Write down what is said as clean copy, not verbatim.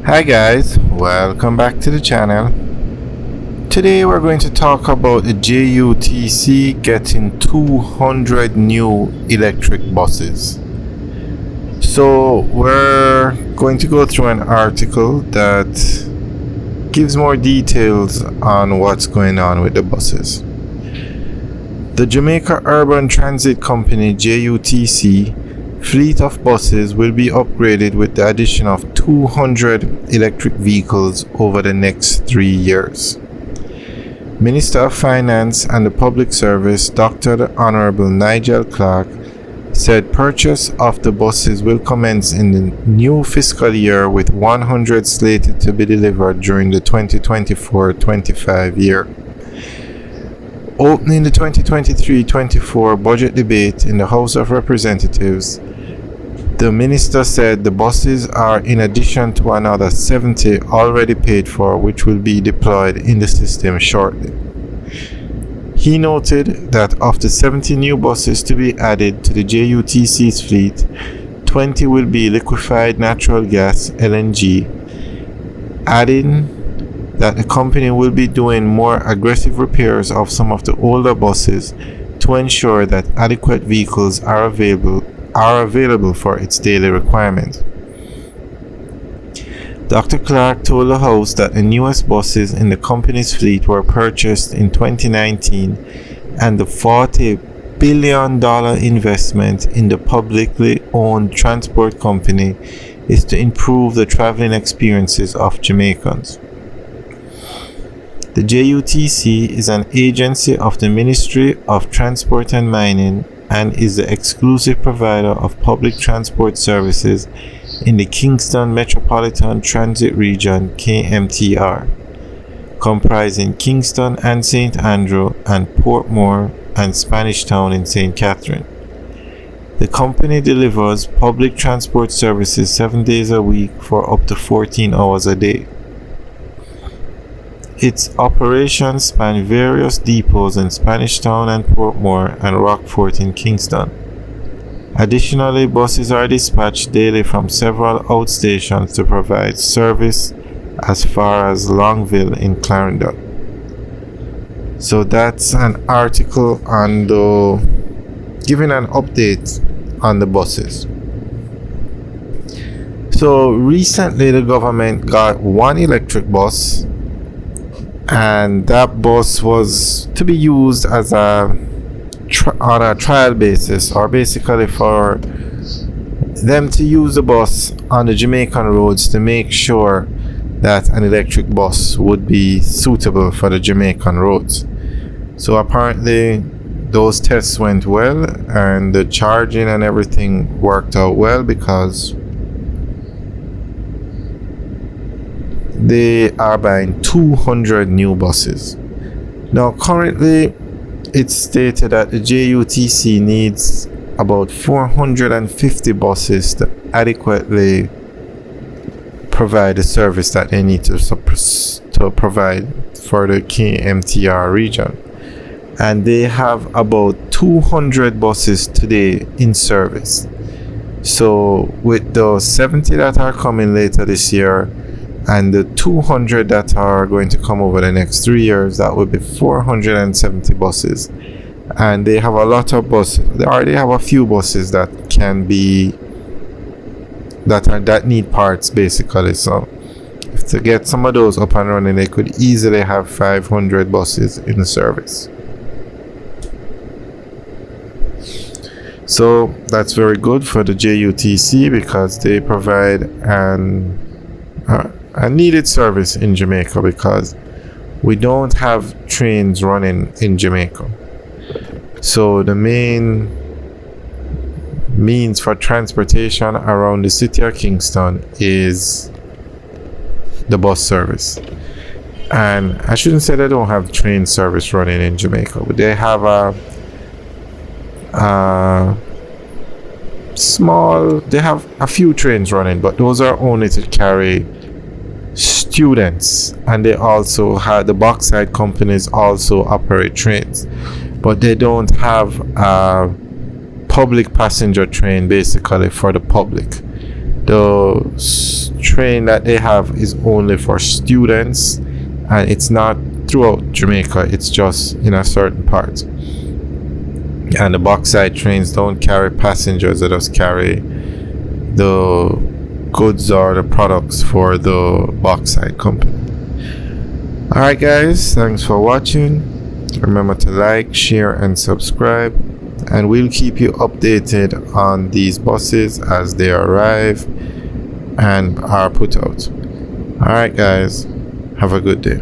Hi guys, welcome back to the channel. Today we're going to talk about the JUTC getting 200 new electric buses. So we're going to go through an article that gives more details on what's going on with the buses. The Jamaica Urban Transit Company JUTC fleet of buses will be upgraded with the addition of 200 electric vehicles over the next 3 years. Minister of Finance and the Public Service, Dr. the Honorable Nigel Clark, said purchase of the buses will commence in the new fiscal year with 100 slated to be delivered during the 2024-25 year. Opening the 2023-24 budget debate in the House of Representatives, the minister said the buses are in addition to another 70 already paid for, which will be deployed in the system shortly. He noted that of the 70 new buses to be added to the JUTC's fleet, 20 will be liquefied natural gas (LNG), adding that the company will be doing more aggressive repairs of some of the older buses to ensure that adequate vehicles are available for its daily requirements. Dr. Clark told the House that the newest buses in the company's fleet were purchased in 2019 and the $40 billion investment in the publicly owned transport company is to improve the traveling experiences of Jamaicans. The JUTC is an agency of the Ministry of Transport and Mining and is the exclusive provider of public transport services in the Kingston Metropolitan Transit Region (KMTR), comprising Kingston and St. Andrew and Portmore and Spanish Town in St. Catherine. The company delivers public transport services 7 days a week for up to 14 hours a day. Its operations span various depots in Spanish Town and Portmore and Rockfort in Kingston. Additionally, buses are dispatched daily from several outstations to provide service as far as Longville in Clarendon. So that's an article on giving an update on the buses. So recently the government got one electric bus, and that bus was to be used as on a trial basis, or basically for them to use the bus on the Jamaican roads to make sure that an electric bus would be suitable for the Jamaican roads. So apparently those tests went well and the charging and everything worked out well, because they are buying 200 new buses. Now currently it's stated that the JUTC needs about 450 buses to adequately provide the service that they need to provide for the KMTR region. And they have about 200 buses today in service. So with the 70 that are coming later this year and the 200 that are going to come over the next 3 years, that would be 470 buses. And they have a lot of buses. They already have a few buses that can be that need parts basically. So if to get some of those up and running, they could easily have 500 buses in service. So that's very good for the JUTC, because they provide a needed service in Jamaica, because we don't have trains running in Jamaica. So the main means for transportation around the city of Kingston is the bus service. And I shouldn't say they don't have train service running in Jamaica, but they have they have a few trains running, but those are only to carry students, and they also have the Boxside companies also operate trains, but they don't have a public passenger train basically for the public. The train that they have is only for students, and it's not throughout Jamaica, it's just in a certain part. And the bauxite trains don't carry passengers, they just carry the goods or the products for the bauxite company. Alright guys, thanks for watching. Remember to like, share and subscribe, and we'll keep you updated on these buses as they arrive and are put out. Alright guys, have a good day.